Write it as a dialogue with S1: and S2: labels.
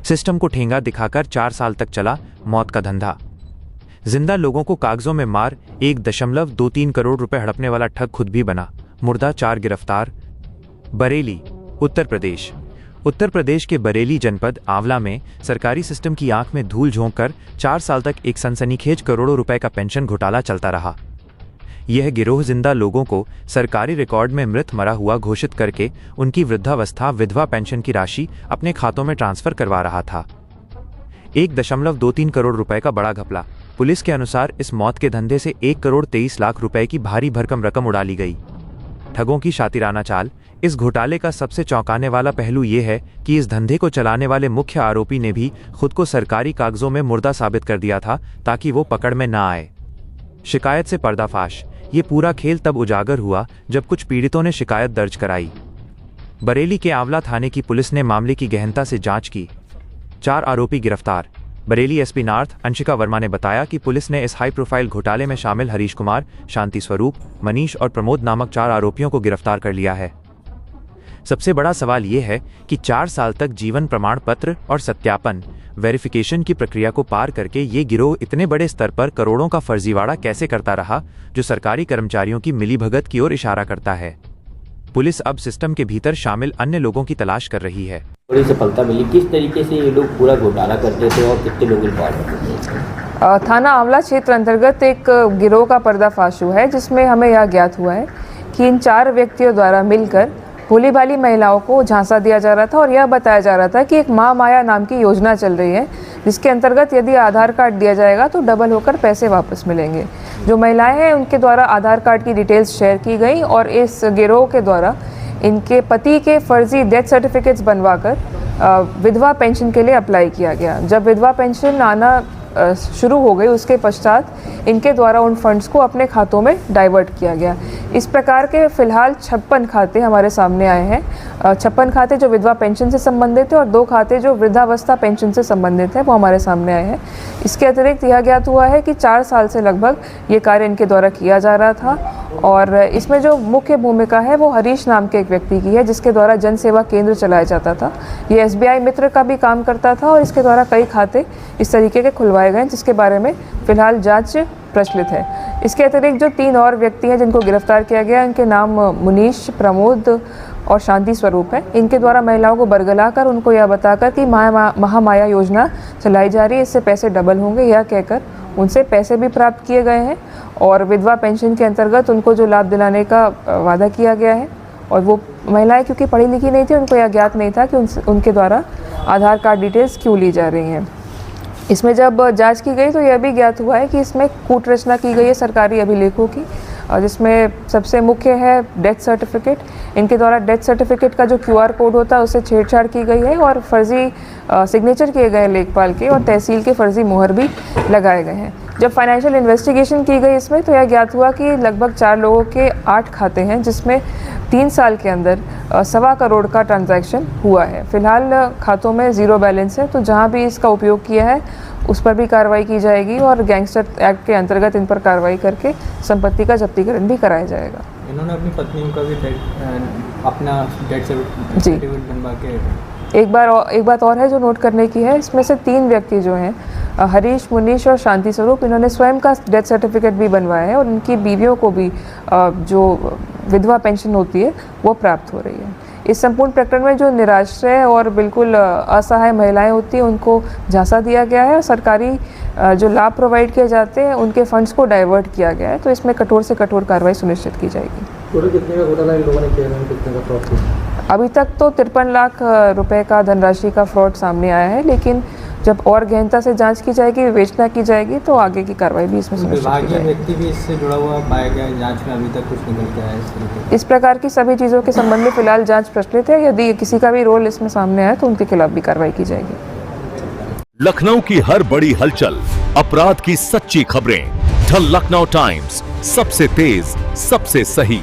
S1: System को ठेंगा दिखाकर 4 साल तक चला मौत का धंधा। जिंदा लोगों को कागजों में मार 1.23 करोड़ रुपए हड़पने वाला ठग खुद भी बना, मुर्दा 4 गिरफ्तार। बरेली, उत्तर प्रदेश। उत्तर प्रदेश के बरेली जनपद आंवला में सरकारी सिस्टम की आंख में धूल झोंककर 4 साल तक एक सनसनीखेज करोड़ों रुपए का पेंशन घोटाला चलता रहा। यह गिरोह जिंदा लोगों को सरकारी रिकॉर्ड में मृत मरा हुआ घोषित करके उनकी वृद्धावस्था विधवा पेंशन की राशि अपने खातों में ट्रांसफर करवा रहा था। 1.23 करोड़ रुपए का बड़ा घपला। पुलिस के अनुसार इस मौत के धंधे से 1 करोड़ 23 लाख रुपए की भारी भरकम रकम उड़ा ली गई। ठगों की शातिराना चाल। इस घोटाले का सबसे चौंकाने वाला पहलू यह है कि इस धंधे को चलाने वाले मुख्य आरोपी ने भी खुद को सरकारी कागजों में मुर्दा साबित कर दिया था ताकि वो पकड़ में न आए। शिकायत से पर्दाफाश। ये पूरा खेल तब उजागर हुआ जब कुछ पीड़ितों ने शिकायत दर्ज कराई। बरेली के आंवला थाने की पुलिस ने मामले की गहनता से जांच की। 4 आरोपी गिरफ्तार। बरेली एसपी नॉर्थ अंशिका वर्मा ने बताया कि पुलिस ने इस हाई प्रोफाइल घोटाले में शामिल हरीश कुमार, शांति स्वरूप, मनीष और प्रमोद नामक 4 आरोपियों को गिरफ्तार कर लिया है। सबसे बड़ा सवाल यह है कि 4 साल तक जीवन प्रमाण पत्र और सत्यापन वेरिफिकेशन की प्रक्रिया को पार करके ये गिरोह इतने बड़े स्तर पर करोड़ों का फर्जीवाड़ा कैसे करता रहा, जो सरकारी कर्मचारियों की मिलीभगत की ओर इशारा करता है। पुलिस अब सिस्टम के भीतर शामिल अन्य लोगों की तलाश कर रही है।
S2: बड़ी सफलता मिली। किस तरीके से ये लोग पूरा घोटाला करते थे और कितने लोग इन्वॉल्व थे?
S3: थाना आंवला क्षेत्र अंतर्गत एक गिरोह का पर्दाफाश हुआ है, जिसमें हमें यह ज्ञात हुआ है कि इन 4 व्यक्तियों द्वारा मिलकर भोली भाली महिलाओं को झांसा दिया जा रहा था और यह बताया जा रहा था कि एक महामाया नाम की योजना चल रही है, जिसके अंतर्गत यदि आधार कार्ड दिया जाएगा तो डबल होकर पैसे वापस मिलेंगे। जो महिलाएं हैं उनके द्वारा आधार कार्ड की डिटेल्स शेयर की गई और इस गिरोह के द्वारा इनके पति के फर्जी डेथ सर्टिफिकेट्स बनवाकर विधवा पेंशन के लिए अप्लाई किया गया। जब विधवा पेंशन आना शुरू हो गई उसके पश्चात इनके द्वारा उन फंड्स को अपने खातों में डाइवर्ट किया गया। इस प्रकार के फिलहाल 56 खाते हमारे सामने आए हैं। 56 खाते जो विधवा पेंशन से संबंधित है और 2 खाते जो वृद्धावस्था पेंशन से संबंधित है, वो हमारे सामने आए हैं। इसके अतिरिक्त यह ज्ञात हुआ है कि 4 साल से लगभग ये कार्य इनके द्वारा किया जा रहा था और इसमें जो मुख्य भूमिका है वो हरीश नाम के एक व्यक्ति की है, जिसके द्वारा जन सेवा केंद्र चलाया जाता था। ये SBI मित्र का भी काम करता था और इसके द्वारा कई खाते इस तरीके के खुलवाए गए, जिसके बारे में फिलहाल जांच प्रचलित है। इसके अतिरिक्त जो 3 और व्यक्ति हैं जिनको गिरफ्तार किया गया, इनके नाम मनीष, प्रमोद और शांति स्वरूप है। इनके द्वारा महिलाओं को बरगलाकर उनको यह बताकर कि महामाया योजना चलाई जा रही है, इससे पैसे डबल होंगे, यह कहकर उनसे पैसे भी प्राप्त किए गए हैं और विधवा पेंशन के अंतर्गत उनको जो लाभ दिलाने का वादा किया गया है। और वो महिलाएं क्योंकि पढ़ी लिखी नहीं थी, उनको यह ज्ञात नहीं था कि उनके द्वारा आधार कार्ड डिटेल्स क्यों ली जा रही हैं। इसमें जब जांच की गई तो यह भी ज्ञात हुआ है कि इसमें कूट रचना की गई है सरकारी अभिलेखों की, जिसमें सबसे मुख्य है डेथ सर्टिफिकेट। इनके द्वारा डेथ सर्टिफिकेट का जो QR कोड होता है उससे छेड़छाड़ की गई है और फर्जी सिग्नेचर किए गए लेखपाल के और तहसील के फर्जी मोहर भी लगाए गए हैं। जब फाइनेंशियल इन्वेस्टिगेशन की गई इसमें तो यह ज्ञात हुआ कि लगभग 4 लोगों के 8 खाते हैं, जिसमें 3 साल के अंदर 1.25 करोड़ का ट्रांजैक्शन हुआ है। फिलहाल खातों में 0 बैलेंस है, तो जहां भी इसका उपयोग किया है उस पर भी कार्रवाई की जाएगी और गैंगस्टर एक्ट के अंतर्गत इन पर कार्रवाई करके संपत्ति का जब्तीकरण भी कराया जाएगा।
S4: इन्होंने अपनी पत्नी का भी अपना डेथ सर्टिफिकेट बनवा के
S3: एक बात और है जो नोट करने की है, इसमें से 3 व्यक्ति जो हैं हरीश, मुनीश और शांति स्वरूप, इन्होंने स्वयं का डेथ सर्टिफिकेट भी बनवाया है और उनकी बीवियों को भी जो विधवा पेंशन होती है वो प्राप्त हो रही है। इस संपूर्ण प्रकरण में जो निराश्रय और बिल्कुल असहाय महिलाएं होती हैं उनको झांसा दिया गया है और सरकारी जो लाभ प्रोवाइड किए जाते हैं उनके फंड्स को डाइवर्ट किया गया है, तो इसमें कठोर से कठोर कार्रवाई सुनिश्चित की जाएगी।
S4: कितने का घोटाला इन लोगों ने किया है, कितने का फ्रॉड किया?
S3: अभी तक तो 53 लाख रुपए का धनराशि का फ्रॉड सामने आया है, लेकिन जब और गहनता से जांच की जाएगी, विवेचना की जाएगी तो आगे की कार्रवाई भी इसमें सुनिश्चित की जाएगी।
S4: व्यक्ति भी इससे जुड़ा हुआ पाया गया जांच में, अभी तक कुछ निकल के आया
S3: इस प्रकार की सभी चीज़ों के संबंध में फिलहाल जांच प्रचलित है। यदि किसी का भी रोल इसमें सामने आए तो उनके खिलाफ भी कार्रवाई की जाएगी।
S5: लखनऊ की हर बड़ी हलचल, अपराध की सच्ची खबरें, द लखनऊ टाइम्स, सबसे तेज, सबसे सही।